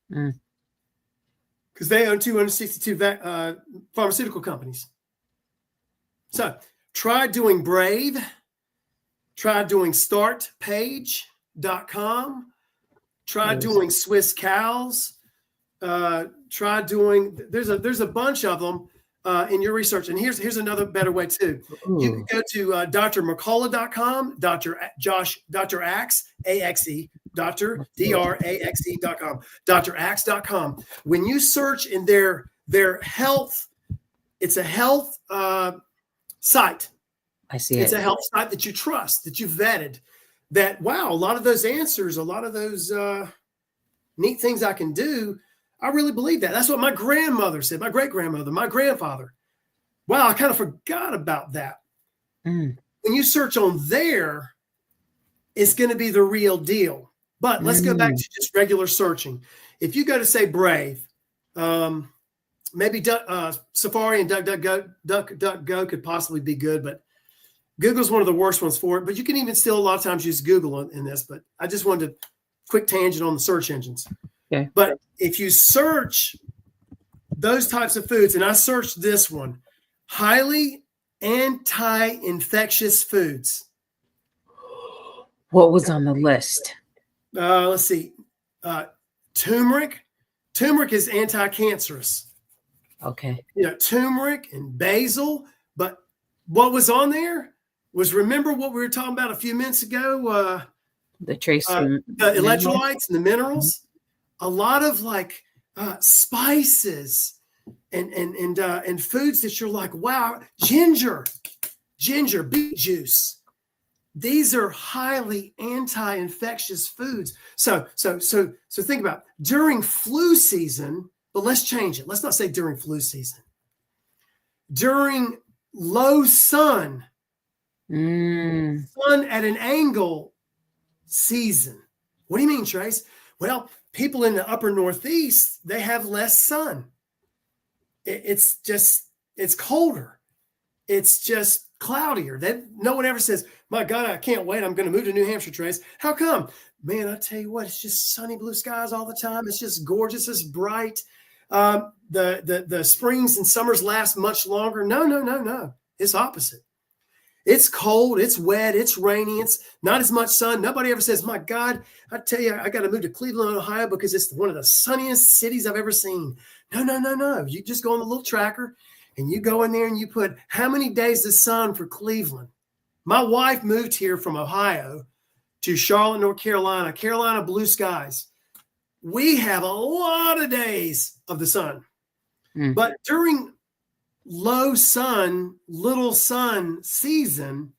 because they own 262 pharmaceutical companies. So try doing Brave, try doing startpage.com, try doing Swiss Cows, try doing, there's a bunch of them in your research. And here's another better way too. You can go to drmercola.com, Dr. Axe, A-X-E, Dr. D-R-A-X-E.com, draxe.com. When you search in their health, it's a health site. I see it's a health site that you trust, that you vetted, that, wow, a lot of those answers, a lot of those neat things I can do, I really believe that. That's what my grandmother said, my great-grandmother, my grandfather. Wow, I kind of forgot about that. When you search on there, it's going to be the real deal. But let's go back to just regular searching. If you go to, say, Brave, maybe Safari and DuckDuckGo could possibly be good, but Google's one of the worst ones for it. But you can even still a lot of times use Google in this. But I just wanted a quick tangent on the search engines. Okay. But if you search those types of foods, and I searched this one, highly anti-infectious foods. What was on the list? Let's see. Turmeric. Turmeric is anti-cancerous. Okay. Turmeric and basil. But what was on there was, remember what we were talking about a few minutes ago? The trace the electrolytes and the minerals. A lot of like spices and foods that you're like, wow, ginger, beet juice. These are highly anti-infectious foods. So think about during flu season, but let's change it. Let's not say during flu season. During low sun, sun at an angle season. What do you mean, Trace? Well, people in the upper Northeast, they have less sun. It's colder. It's just cloudier. No one ever says, my God, I can't wait. I'm going to move to New Hampshire, Trace. How come? Man, I tell you what, it's just sunny blue skies all the time. It's just gorgeous. It's bright. The springs and summers last much longer. No. It's opposite. It's cold. It's wet. It's rainy. It's not as much sun. Nobody ever says, my God, I tell you, I got to move to Cleveland, Ohio because it's one of the sunniest cities I've ever seen. No. You just go on the little tracker and you go in there and you put how many days of sun for Cleveland. My wife moved here from Ohio to Charlotte, North Carolina. Carolina, blue skies. We have a lot of days of the sun. But during low sun, little sun season,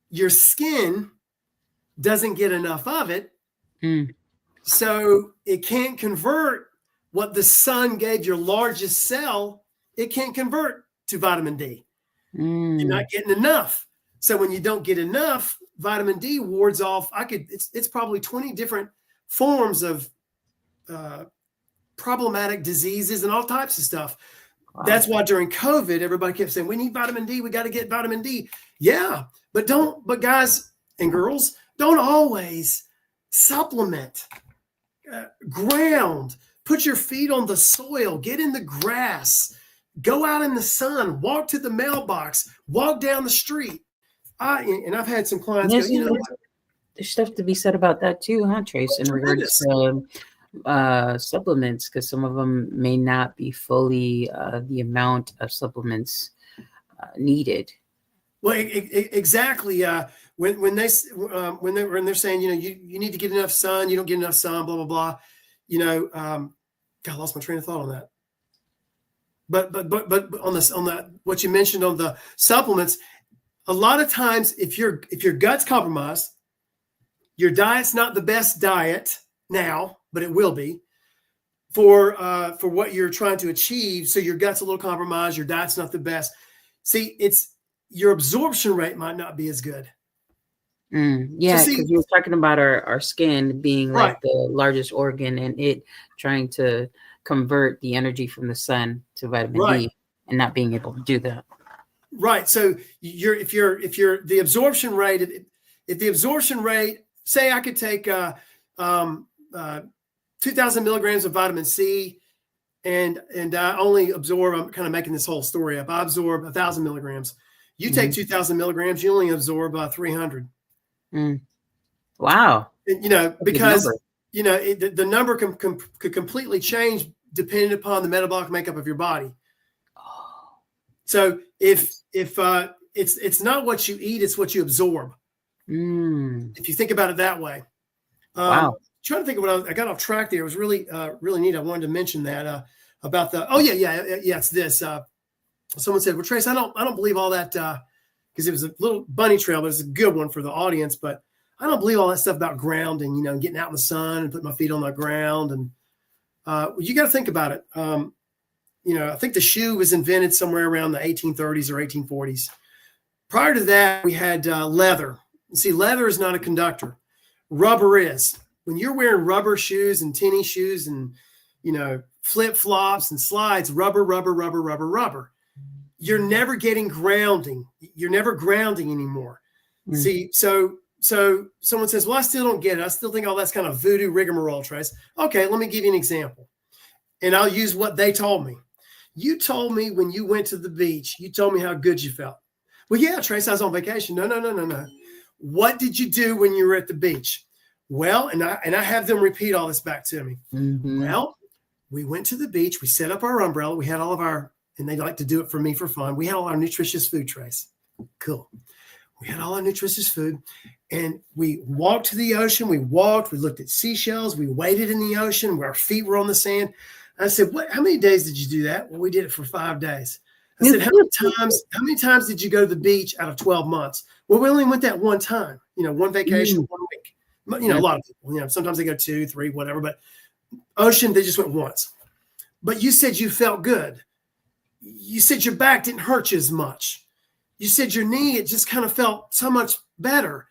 your skin doesn't get enough of it. So it can't convert what the sun gave your largest cell. It can't convert to vitamin D. You're not getting enough. So when you don't get enough, vitamin D wards off. It's probably 20 different forms of problematic diseases and all types of stuff. Wow. That's why during COVID, everybody kept saying, we need vitamin D. We got to get vitamin D. Yeah, but guys and girls, don't always supplement. Ground, put your feet on the soil, get in the grass, go out in the sun, walk to the mailbox, walk down the street. I've had some clients go, there's stuff to be said about that too, huh, Trace, in regards to supplements, because some of them may not be fully the amount of supplements needed. Well, exactly. When they're saying, you need to get enough sun, you don't get enough sun, blah blah blah. God, I lost my train of thought on that. But on that what you mentioned on the supplements, a lot of times if your gut's compromised, your diet's not the best diet now, but it will be for what you're trying to achieve. So your gut's a little compromised, your diet's not the best. See, your absorption rate might not be as good. Yeah, because you were talking about our skin being like right. The largest organ, and it trying to convert the energy from the sun to vitamin right. D, and not being able to do that. Right. So if the absorption rate, if the absorption rate, say I could take 2,000 milligrams of vitamin C, and I only absorb. I'm kind of making this whole story up. I absorb 1,000 milligrams. You take 2,000 milligrams, you only absorb 300. Wow. Because the number could completely change depending upon the metabolic makeup of your body. So if it's not what you eat, it's what you absorb. If you think about it that way. Wow. Trying to think of what I got off track there. It was really neat. I wanted to mention that about it's this. Someone said, well, Trace, I don't believe all that because it was a little bunny trail, but it's a good one for the audience. But I don't believe all that stuff about grounding, getting out in the sun and putting my feet on the ground. And you got to think about it. I think the shoe was invented somewhere around the 1830s or 1840s. Prior to that, we had leather. See, leather is not a conductor. Rubber is. When you're wearing rubber shoes and tennis shoes and, flip-flops and slides, rubber. You're never getting grounding. You're never grounding anymore. See, so someone says, well, I still don't get it. I still think all that's kind of voodoo rigmarole, Trace. Okay, let me give you an example. And I'll use what they told me. You told me when you went to the beach, you told me how good you felt. Well, yeah, Trace, I was on vacation. No. What did you do when you were at the beach? Well, and I have them repeat all this back to me. Well, we went to the beach. We set up our umbrella. We had all of our, and they like to do it for me for fun. We had all our nutritious food, Trace. Cool. We had all our nutritious food, and we walked to the ocean. We looked at seashells. We waded in the ocean where our feet were on the sand. I said, how many days did you do that? Well, we did it for 5 days. I said, how many times did you go to the beach out of 12 months? Well, we only went that one time, one vacation, 1 week. A lot of people, sometimes they go 2, 3, whatever, but ocean, they just went once. But you said you felt good. You said your back didn't hurt you as much. You said your knee, it just kind of felt so much better.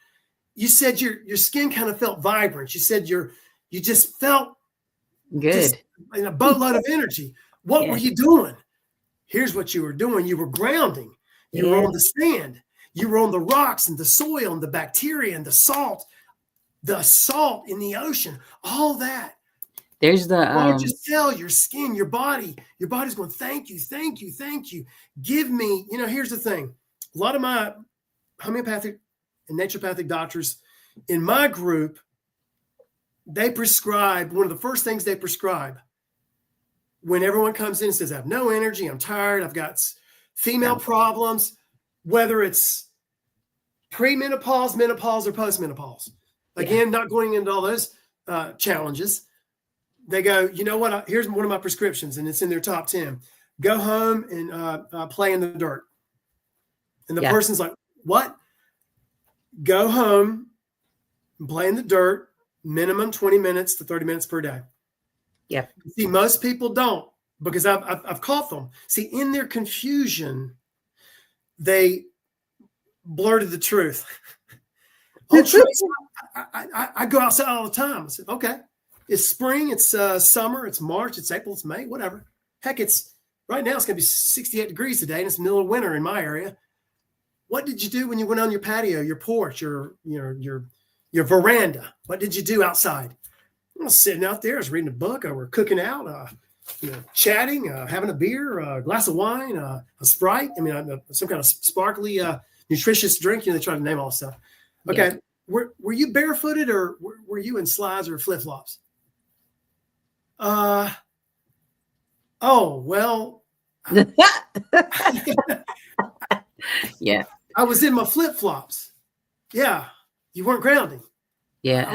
You said your skin kind of felt vibrant. You said your You just felt Good. just in a boatload of energy. What were you doing? Here's what you were doing. You were grounding. You were on the sand. You were on the rocks and the soil and the bacteria and the salt in the ocean, all that. There's the just tell your skin, your body's going, thank you, thank you, thank you. Give me, here's the thing. A lot of my homeopathic and naturopathic doctors in my group, they prescribe, one of the first things they prescribe when everyone comes in and says, I have no energy, I'm tired, I've got female problems, whether it's premenopause, menopause, or postmenopause. Again, not going into all those challenges. They go, you know what? Here's one of my prescriptions, and it's in their top 10. Go home and play in the dirt. And the person's like, what? Go home and play in the dirt, minimum 20 minutes to 30 minutes per day. Yeah. See, most people don't, because I've caught them. See, in their confusion, they blurted the truth. Oh, Trace, I go outside all the time. I said, okay, it's spring, it's summer, it's March, it's April, it's May, whatever. Heck, right now it's going to be 68 degrees today, and it's the middle of winter in my area. What did you do when you went on your patio, your porch, your veranda? What did you do outside? I was sitting out there, I was reading a book, or we're cooking out, chatting, having a beer, a glass of wine, a Sprite. I mean, some kind of sparkly, nutritious drink. They try to name all this stuff. Okay. Yeah. Were you barefooted, or were you in slides or flip-flops? Oh, well. Yeah. I was in my flip-flops. Yeah. You weren't grounding. Yeah.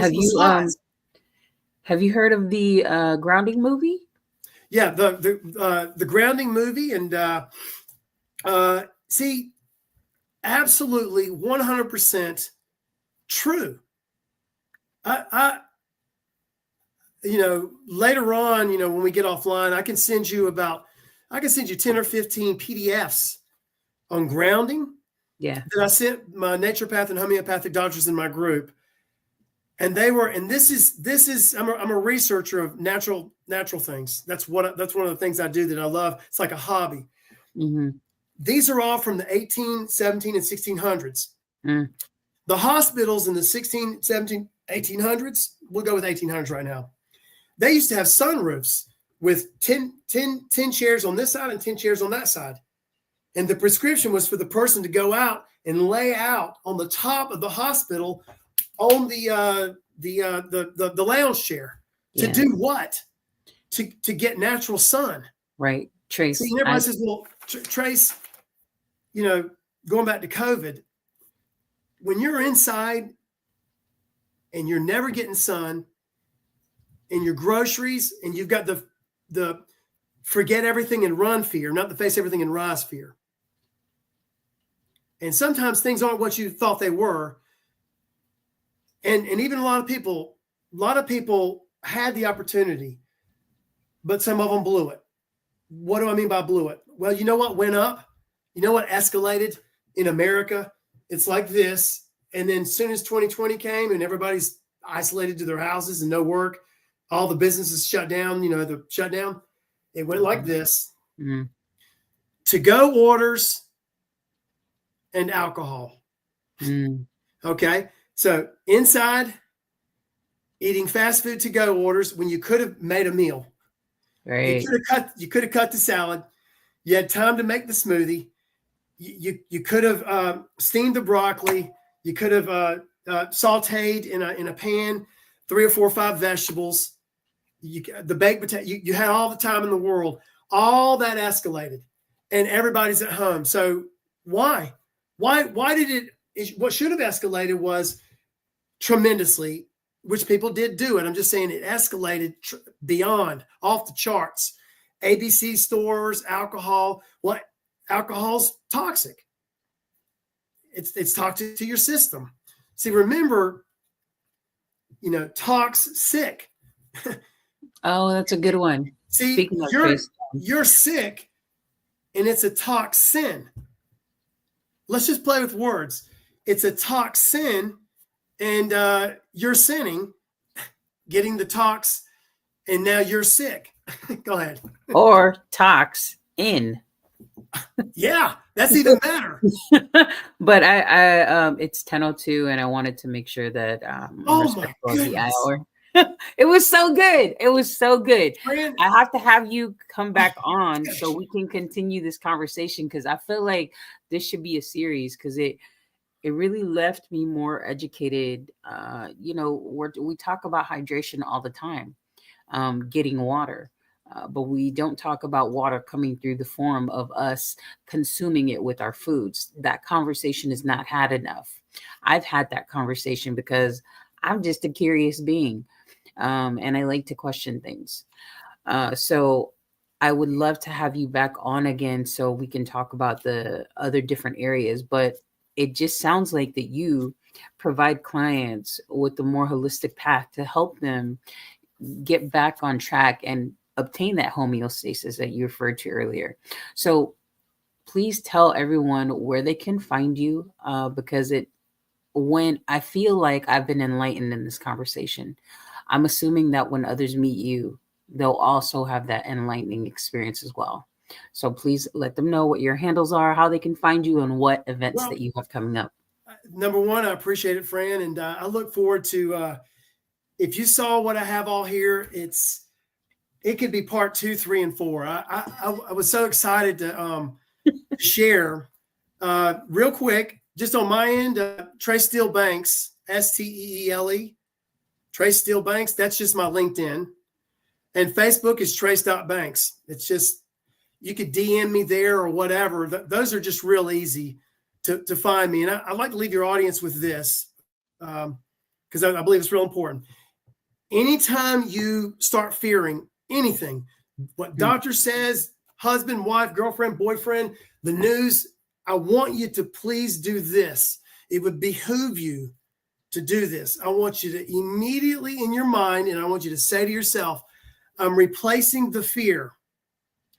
Have you heard of the grounding movie? Yeah, the grounding movie, and see, absolutely 100% true. I later on, when we get offline, I can send you 10 or 15 PDFs on grounding. Yeah. That I sent my naturopath and homeopathic doctors in my group. And this is I'm a researcher of natural things. That's one of the things I do that I love. It's like a hobby. Mm-hmm. These are all from the 18, 17, and 1600s. Mm. The hospitals in the 16, 17, 1800s, we'll go with 1800s right now. They used to have sunroofs with 10 chairs on this side and 10 chairs on that side. And the prescription was for the person to go out and lay out on the top of the hospital on the lounge chair to do what? To get natural sun. Right. Trace. See, everybody says, well, Trace, going back to COVID, when you're inside and you're never getting sun and your groceries, and you've got the forget everything and run fear, not the face everything and rise fear. And sometimes things aren't what you thought they were. And even a lot of people had the opportunity, but some of them blew it. What do I mean by blew it? Well, you know what went up? You know what escalated in America? It's like this. And then as soon as 2020 came and everybody's isolated to their houses and no work, all the businesses shut down, the shutdown, it went like this. Mm-hmm. To-go orders and alcohol. Mm. Okay. So inside, eating fast food to-go orders when you could have made a meal. Right. You could have cut the salad. You had time to make the smoothie. You could have steamed the broccoli. You could have sauteed in a pan 3 or 4 or 5 vegetables. The baked potato. You had all the time in the world. All that escalated, and everybody's at home. So why? Why did it? What should have escalated was tremendously, which people did do it. I'm just saying it escalated beyond, off the charts. ABC stores, alcohol. What? Alcohol's toxic. It's toxic to your system. See, remember, toxic. Oh, that's a good one. See, you're sick, and it's a toxin. Let's just play with words. It's a toxin, and you're sinning. getting the tox, and now you're sick. Go ahead. Or tox in. Yeah, that's even better. But I it's 10:02 and I wanted to make sure that I'm Oh my respectful of the goodness. hour. It was so good. It was so good. Fran, I have to have you come back on gosh. so we can continue this conversation, because I feel like this should be a series, because it really left me more educated. We talk about hydration all the time, getting water. But we don't talk about water coming through the form of us consuming it with our foods. That conversation is not had enough. I've had that conversation because I'm just a curious being, and I like to question things. So I would love to have you back on again so we can talk about the other different areas. But it just sounds like that you provide clients with a more holistic path to help them get back on track and obtain that homeostasis that you referred to earlier. So please tell everyone where they can find you, because when I feel like I've been enlightened in this conversation, I'm assuming that when others meet you, they'll also have that enlightening experience as well. So please let them know what your handles are, how they can find you, and what events that you have coming up. Number one, I appreciate it, Fran, and I look forward to. If you saw what I have all here, it could be part 2, 3, and 4. I was so excited to share. Real quick, just on my end, Trace Steele Banks, Steele, Trace Steele Banks. That's just my LinkedIn, and Facebook is Trace.Banks. It's just, you could DM me there or whatever. Those are just real easy to find me. And I'd like to leave your audience with this, because I believe it's real important. Anytime you start fearing anything, what doctor says, husband, wife, girlfriend, boyfriend, the news, I want you to please do this. It would behoove you to do this. I want you to immediately in your mind, and I want you to say to yourself, I'm replacing the fear.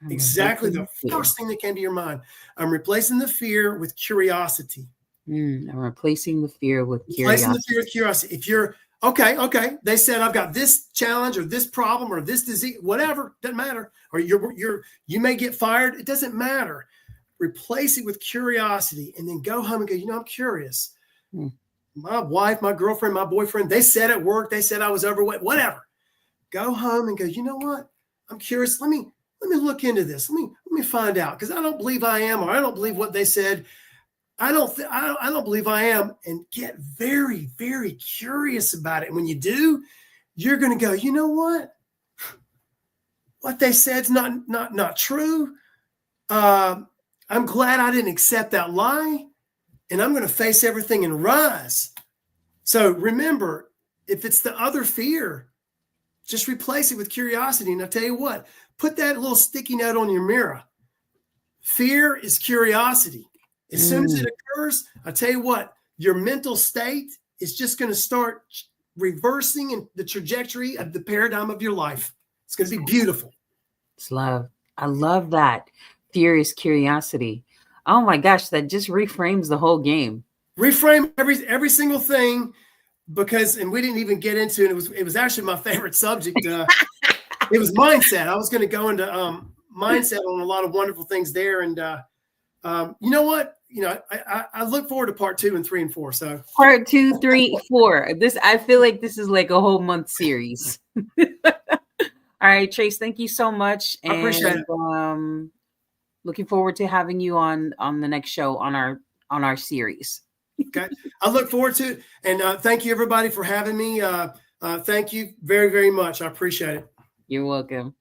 Exactly the first thing that came to your mind. I'm replacing the fear with curiosity. I'm replacing the fear with curiosity. Replacing the fear with curiosity. If you're okay, they said I've got this challenge or this problem or this disease, whatever, doesn't matter. Or you may get fired. It doesn't matter. Replace it with curiosity, and then go home and go, I'm curious. My wife, my girlfriend, my boyfriend, they said at work, they said I was overweight, whatever. Go home and go, you know what? I'm curious. Let me look into this. Let me find out, because I don't believe I am, or I don't believe what they said. I don't believe I am, and get very, very curious about it. And when you do, you're going to go, you know what? What they said's not true. I'm glad I didn't accept that lie, and I'm going to face everything and rise. So remember, if it's the other fear, just replace it with curiosity. And I'll tell you what, put that little sticky note on your mirror. Fear is curiosity. As soon as it occurs, I tell you what, your mental state is just going to start reversing in the trajectory of the paradigm of your life. It's going to be beautiful. It's love. I love that. Fear is curiosity. Oh my gosh, that just reframes the whole game. Reframe every single thing, because, and we didn't even get into it. It was actually my favorite subject. It was mindset. I was going to go into mindset on a lot of wonderful things there. And you know what? I look forward to part 2 and 3 and 4. So part 2, 3, 4. I feel like this is like a whole month series. All right, Trace, thank you so much. I appreciate it. Looking forward to having you on the next show on our series. Okay, I look forward to it, and thank you everybody for having me. Thank you very, very much. I appreciate it. You're welcome.